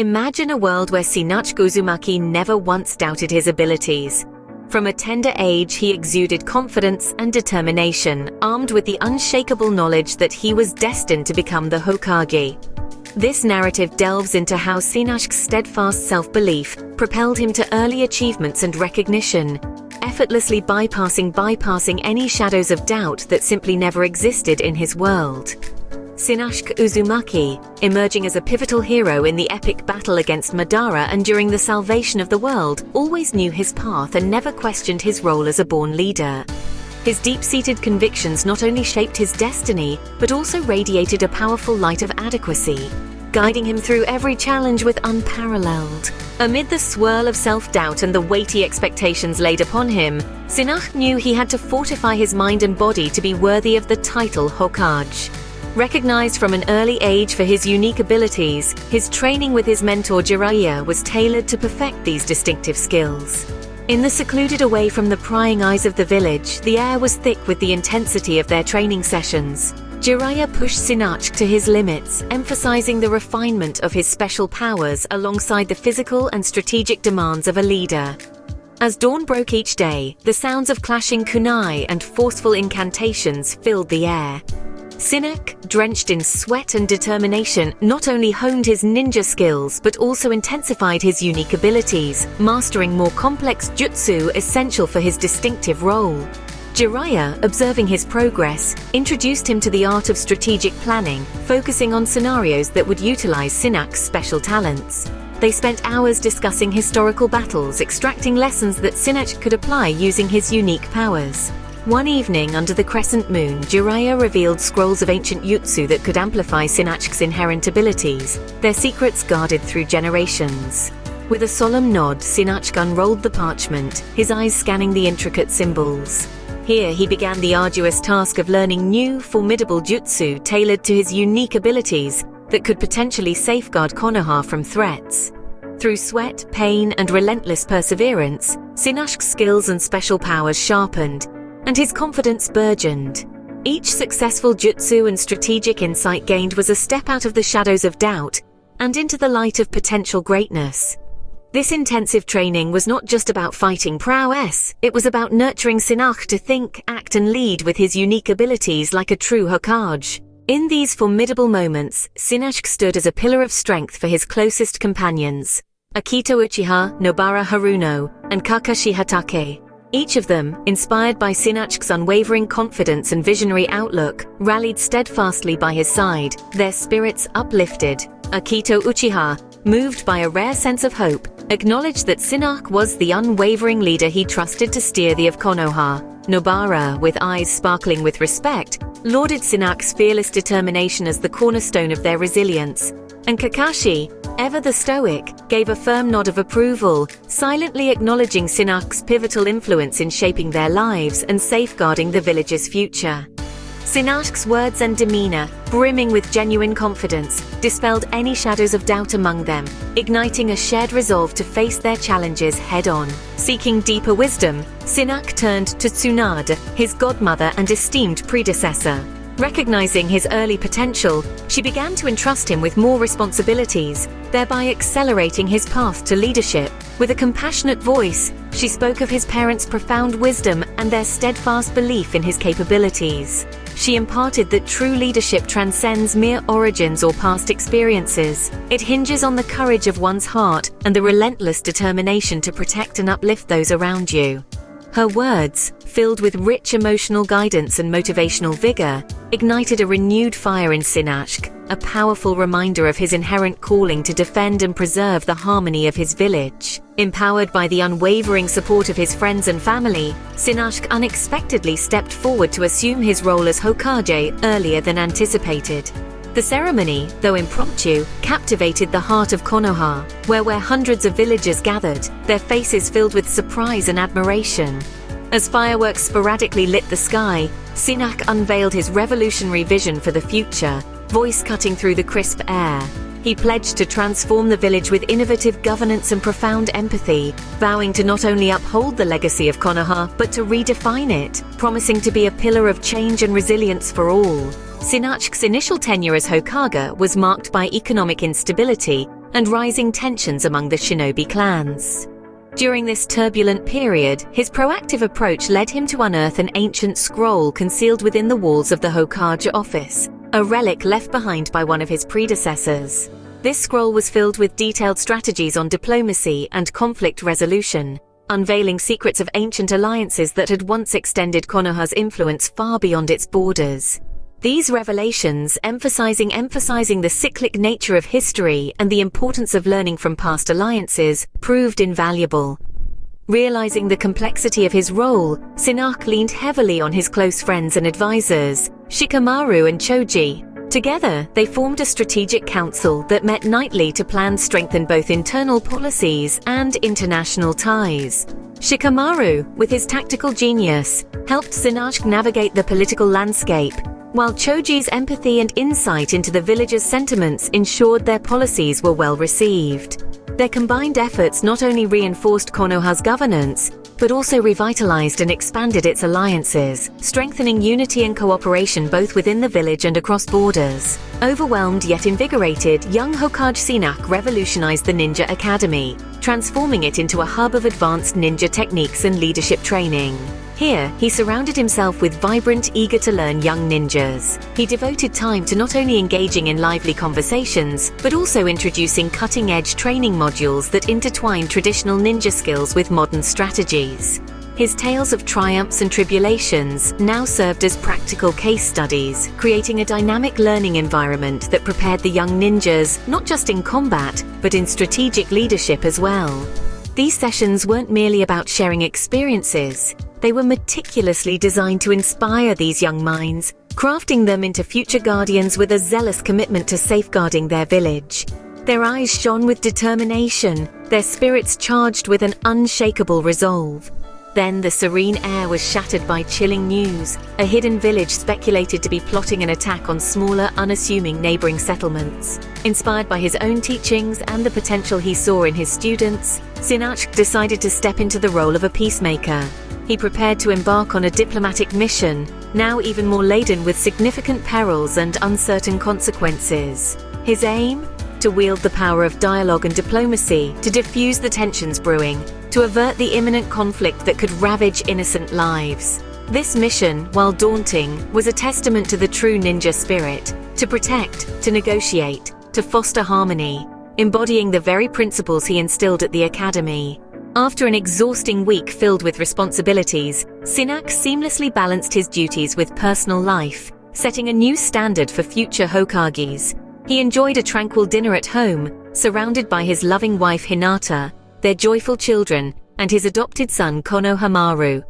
Imagine a world where Sinachk Uzumaki never once doubted his abilities. From a tender age, he exuded confidence and determination, armed with the unshakable knowledge that he was destined to become the Hokage. This narrative delves into how Sinachk's steadfast self-belief propelled him to early achievements and recognition, effortlessly bypassing any shadows of doubt that simply never existed in his world. Sinachk Uzumaki, emerging as a pivotal hero in the epic battle against Madara and during the salvation of the world, always knew his path and never questioned his role as a born leader. His deep-seated convictions not only shaped his destiny, but also radiated a powerful light of adequacy, guiding him through every challenge with unparalleled. Amid the swirl of self-doubt and the weighty expectations laid upon him, Sinachk knew he had to fortify his mind and body to be worthy of the title Hokage. Recognized from an early age for his unique abilities, his training with his mentor Jiraiya was tailored to perfect these distinctive skills. In the secluded away from the prying eyes of the village, the air was thick with the intensity of their training sessions. Jiraiya pushed Sinachk to his limits, emphasizing the refinement of his special powers alongside the physical and strategic demands of a leader. As dawn broke each day, the sounds of clashing kunai and forceful incantations filled the air. Sinachk, drenched in sweat and determination, not only honed his ninja skills but also intensified his unique abilities, mastering more complex jutsu essential for his distinctive role. Jiraiya, observing his progress, introduced him to the art of strategic planning, focusing on scenarios that would utilize Sinachk's special talents. They spent hours discussing historical battles, extracting lessons that Sinachk could apply using his unique powers. One evening under the crescent moon, Jiraiya revealed scrolls of ancient jutsu that could amplify Sinachk's inherent abilities, their secrets guarded through generations. With a solemn nod, Sinachk unrolled the parchment, his eyes scanning the intricate symbols. Here he began the arduous task of learning new, formidable jutsu tailored to his unique abilities that could potentially safeguard Konoha from threats. Through sweat, pain, and relentless perseverance, Sinachk's skills and special powers sharpened, and his confidence burgeoned. Each successful jutsu and strategic insight gained was a step out of the shadows of doubt and into the light of potential greatness. This intensive training was not just about fighting prowess, it was about nurturing Sinachk to think, act, and lead with his unique abilities like a true Hokage. In these formidable moments, Sinachk stood as a pillar of strength for his closest companions, Akito Uchiha, Nobara Haruno, and Kakashi Hatake. Each of them, inspired by Sinachk's unwavering confidence and visionary outlook, rallied steadfastly by his side, their spirits uplifted. Akito Uchiha, moved by a rare sense of hope, acknowledged that Sinachk was the unwavering leader he trusted to steer the of Konoha. Nobara, with eyes sparkling with respect, lauded Sinachk's fearless determination as the cornerstone of their resilience. And Kakashi, ever the stoic, gave a firm nod of approval, silently acknowledging Sinachk's pivotal influence in shaping their lives and safeguarding the village's future. Sinachk's words and demeanor, brimming with genuine confidence, dispelled any shadows of doubt among them, igniting a shared resolve to face their challenges head-on. Seeking deeper wisdom, Sinachk turned to Tsunade, his godmother and esteemed predecessor. Recognizing his early potential, she began to entrust him with more responsibilities, thereby accelerating his path to leadership. With a compassionate voice, she spoke of his parents' profound wisdom and their steadfast belief in his capabilities. She imparted that true leadership transcends mere origins or past experiences. It hinges on the courage of one's heart and the relentless determination to protect and uplift those around you. Her words, filled with rich emotional guidance and motivational vigor, ignited a renewed fire in Sinachk, a powerful reminder of his inherent calling to defend and preserve the harmony of his village. Empowered by the unwavering support of his friends and family, Sinachk unexpectedly stepped forward to assume his role as Hokage earlier than anticipated. The ceremony, though impromptu, captivated the heart of Konoha, where hundreds of villagers gathered, their faces filled with surprise and admiration. As fireworks sporadically lit the sky, Sinachk unveiled his revolutionary vision for the future, voice cutting through the crisp air. He pledged to transform the village with innovative governance and profound empathy, vowing to not only uphold the legacy of Konoha, but to redefine it, promising to be a pillar of change and resilience for all. Sinachk's initial tenure as Hokage was marked by economic instability, and rising tensions among the shinobi clans. During this turbulent period, his proactive approach led him to unearth an ancient scroll concealed within the walls of the Hokage office, a relic left behind by one of his predecessors. This scroll was filled with detailed strategies on diplomacy and conflict resolution, unveiling secrets of ancient alliances that had once extended Konoha's influence far beyond its borders. These revelations, emphasizing the cyclic nature of history and the importance of learning from past alliances, proved invaluable. Realizing the complexity of his role, Sinachk leaned heavily on his close friends and advisors, Shikamaru and Choji. Together, they formed a strategic council that met nightly to plan strengthen both internal policies and international ties. Shikamaru, with his tactical genius, helped Sinachk navigate the political landscape, while Choji's empathy and insight into the villagers' sentiments ensured their policies were well received. Their combined efforts not only reinforced Konoha's governance, but also revitalized and expanded its alliances, strengthening unity and cooperation both within the village and across borders. Overwhelmed yet invigorated, young Hokage Sinachk revolutionized the Ninja Academy, transforming it into a hub of advanced ninja techniques and leadership training. Here, he surrounded himself with vibrant, eager-to-learn young ninjas. He devoted time to not only engaging in lively conversations, but also introducing cutting-edge training modules that intertwine traditional ninja skills with modern strategies. His tales of triumphs and tribulations now served as practical case studies, creating a dynamic learning environment that prepared the young ninjas not just in combat, but in strategic leadership as well. These sessions weren't merely about sharing experiences. They were meticulously designed to inspire these young minds, crafting them into future guardians with a zealous commitment to safeguarding their village. Their eyes shone with determination, their spirits charged with an unshakable resolve. Then the serene air was shattered by chilling news. A hidden village speculated to be plotting an attack on smaller, unassuming neighboring settlements. Inspired by his own teachings and the potential he saw in his students, Sinachk decided to step into the role of a peacemaker. He prepared to embark on a diplomatic mission, now even more laden with significant perils and uncertain consequences. His aim? To wield the power of dialogue and diplomacy to diffuse the tensions brewing, to avert the imminent conflict that could ravage innocent lives. This mission, while daunting, was a testament to the true ninja spirit: to protect, to negotiate, to foster harmony, embodying the very principles he instilled at the academy. After an exhausting week filled with responsibilities, Sinachk seamlessly balanced his duties with personal life, setting a new standard for future Hokages. He enjoyed a tranquil dinner at home, surrounded by his loving wife Hinata, their joyful children, and his adopted son Konohamaru.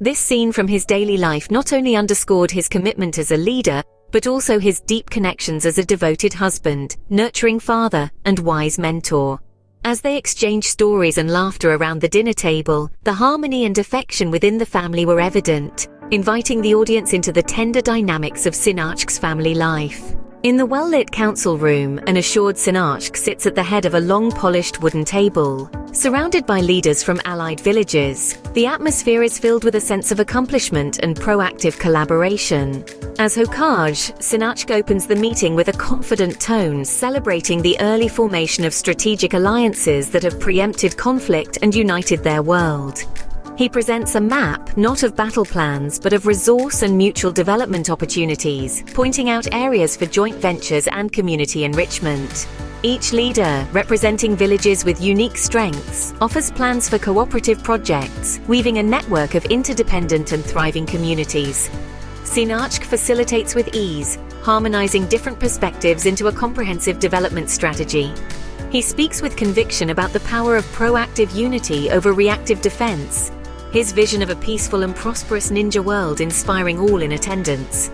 This scene from his daily life not only underscored his commitment as a leader, but also his deep connections as a devoted husband, nurturing father, and wise mentor. As they exchanged stories and laughter around the dinner table, the harmony and affection within the family were evident, inviting the audience into the tender dynamics of Sinachk's family life. In the well-lit council room, an assured Sinachk sits at the head of a long-polished wooden table. Surrounded by leaders from allied villages, the atmosphere is filled with a sense of accomplishment and proactive collaboration. As Hokage, Sinachk opens the meeting with a confident tone, celebrating the early formation of strategic alliances that have preempted conflict and united their world. He presents a map, not of battle plans, but of resource and mutual development opportunities, pointing out areas for joint ventures and community enrichment. Each leader, representing villages with unique strengths, offers plans for cooperative projects, weaving a network of interdependent and thriving communities. Sinachk facilitates with ease, harmonizing different perspectives into a comprehensive development strategy. He speaks with conviction about the power of proactive unity over reactive defense, his vision of a peaceful and prosperous ninja world inspiring all in attendance.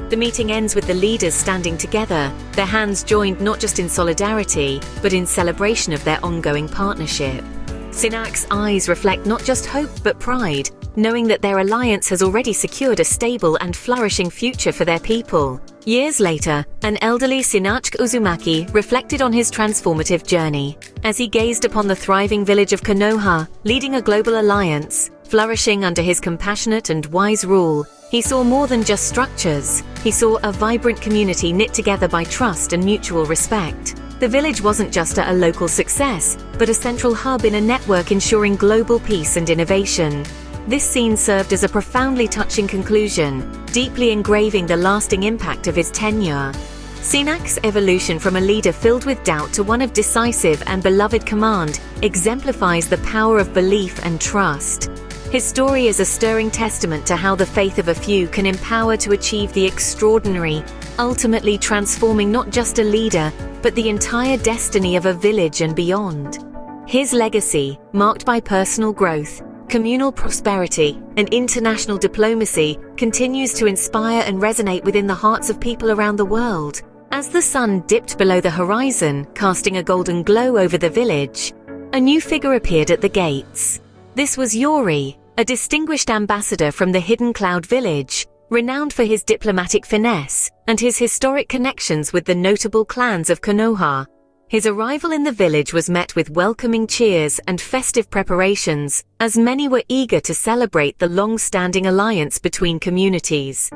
The meeting ends with the leaders standing together, their hands joined not just in solidarity, but in celebration of their ongoing partnership. Sinachk's eyes reflect not just hope but pride, knowing that their alliance has already secured a stable and flourishing future for their people. Years later, an elderly Sinachk Uzumaki reflected on his transformative journey. As he gazed upon the thriving village of Konoha, leading a global alliance, flourishing under his compassionate and wise rule, he saw more than just structures. He saw a vibrant community knit together by trust and mutual respect. The village wasn't just a local success, but a central hub in a network ensuring global peace and innovation. This scene served as a profoundly touching conclusion, deeply engraving the lasting impact of his tenure. Sinachk's evolution from a leader filled with doubt to one of decisive and beloved command exemplifies the power of belief and trust. His story is a stirring testament to how the faith of a few can empower to achieve the extraordinary, ultimately transforming not just a leader, but the entire destiny of a village and beyond. His legacy, marked by personal growth, communal prosperity, and international diplomacy, continues to inspire and resonate within the hearts of people around the world. As the sun dipped below the horizon, casting a golden glow over the village, a new figure appeared at the gates. This was Yori, a distinguished ambassador from the Hidden Cloud village, renowned for his diplomatic finesse and his historic connections with the notable clans of Konoha. His arrival in the village was met with welcoming cheers and festive preparations, as many were eager to celebrate the long-standing alliance between communities.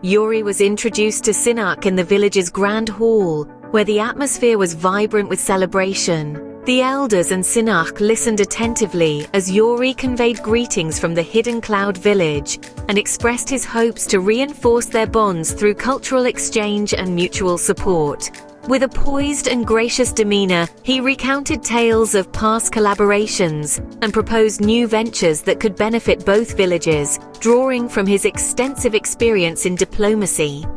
Yori was introduced to Sinachk in the village's grand hall, where the atmosphere was vibrant with celebration. The elders and Sinachk listened attentively as Yori conveyed greetings from the Hidden Cloud village and expressed his hopes to reinforce their bonds through cultural exchange and mutual support. With a poised and gracious demeanor, he recounted tales of past collaborations and proposed new ventures that could benefit both villages, drawing from his extensive experience in diplomacy.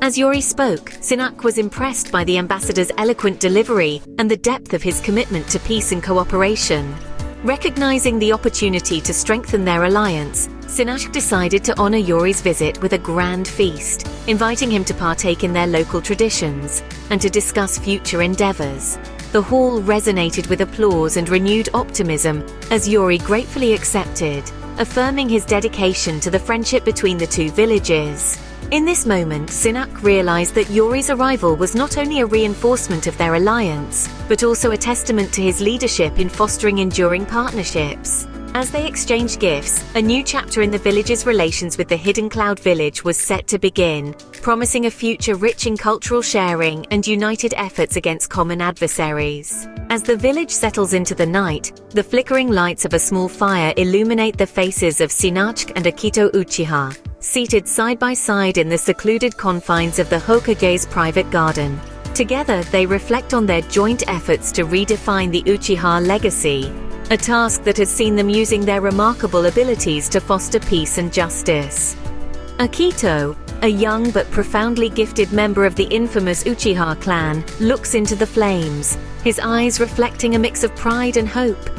As Yori spoke, Sinachk was impressed by the ambassador's eloquent delivery and the depth of his commitment to peace and cooperation. Recognizing the opportunity to strengthen their alliance, Sinachk decided to honor Yori's visit with a grand feast, inviting him to partake in their local traditions and to discuss future endeavors. The hall resonated with applause and renewed optimism as Yori gratefully accepted, affirming his dedication to the friendship between the two villages. In this moment, Sinachk realized that Yori's arrival was not only a reinforcement of their alliance, but also a testament to his leadership in fostering enduring partnerships. As they exchanged gifts, a new chapter in the village's relations with the Hidden Cloud village was set to begin, promising a future rich in cultural sharing and united efforts against common adversaries. As the village settles into the night, the flickering lights of a small fire illuminate the faces of Sinachk and Akito Uchiha, seated side by side in the secluded confines of the Hokage's private garden. Together, they reflect on their joint efforts to redefine the Uchiha legacy, a task that has seen them using their remarkable abilities to foster peace and justice. Akito, a young but profoundly gifted member of the infamous Uchiha clan, looks into the flames, his eyes reflecting a mix of pride and hope.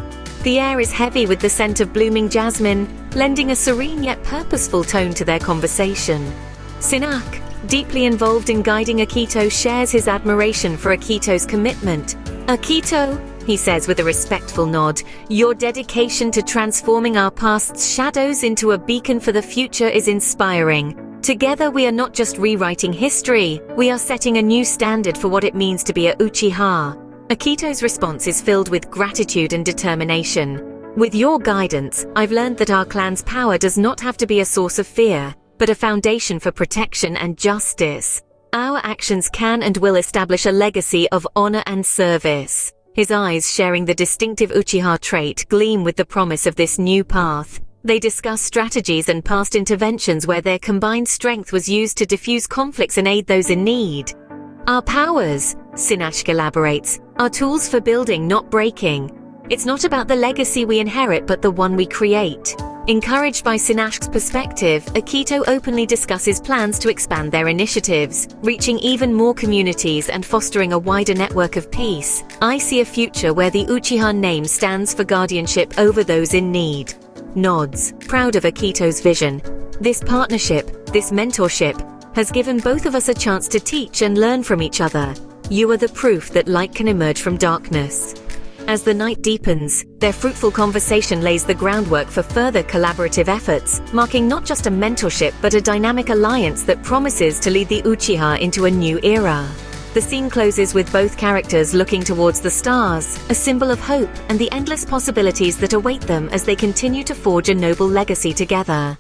The air is heavy with the scent of blooming jasmine, lending a serene yet purposeful tone to their conversation. Sinachk, deeply involved in guiding Akito, shares his admiration for Akito's commitment. "Akito," he says with a respectful nod, "your dedication to transforming our past's shadows into a beacon for the future is inspiring. Together we are not just rewriting history, we are setting a new standard for what it means to be a Uchiha." Akito's response is filled with gratitude and determination. "With your guidance, I've learned that our clan's power does not have to be a source of fear, but a foundation for protection and justice. Our actions can and will establish a legacy of honor and service." His eyes, sharing the distinctive Uchiha trait, gleam with the promise of this new path. They discuss strategies and past interventions where their combined strength was used to diffuse conflicts and aid those in need. "Our powers," Sinachk elaborates, "are tools for building, not breaking. It's not about the legacy we inherit, but the one we create." Encouraged by Sinachk's perspective, Akito openly discusses plans to expand their initiatives, reaching even more communities and fostering a wider network of peace. "I see a future where the Uchiha name stands for guardianship over those in need." Nods, proud of Akito's vision. This partnership, this mentorship, has given both of us a chance to teach and learn from each other. You are the proof that light can emerge from darkness. As the night deepens, their fruitful conversation lays the groundwork for further collaborative efforts, marking not just a mentorship but a dynamic alliance that promises to lead the Uchiha into a new era. The scene closes with both characters looking towards the stars, a symbol of hope and the endless possibilities that await them as they continue to forge a noble legacy together.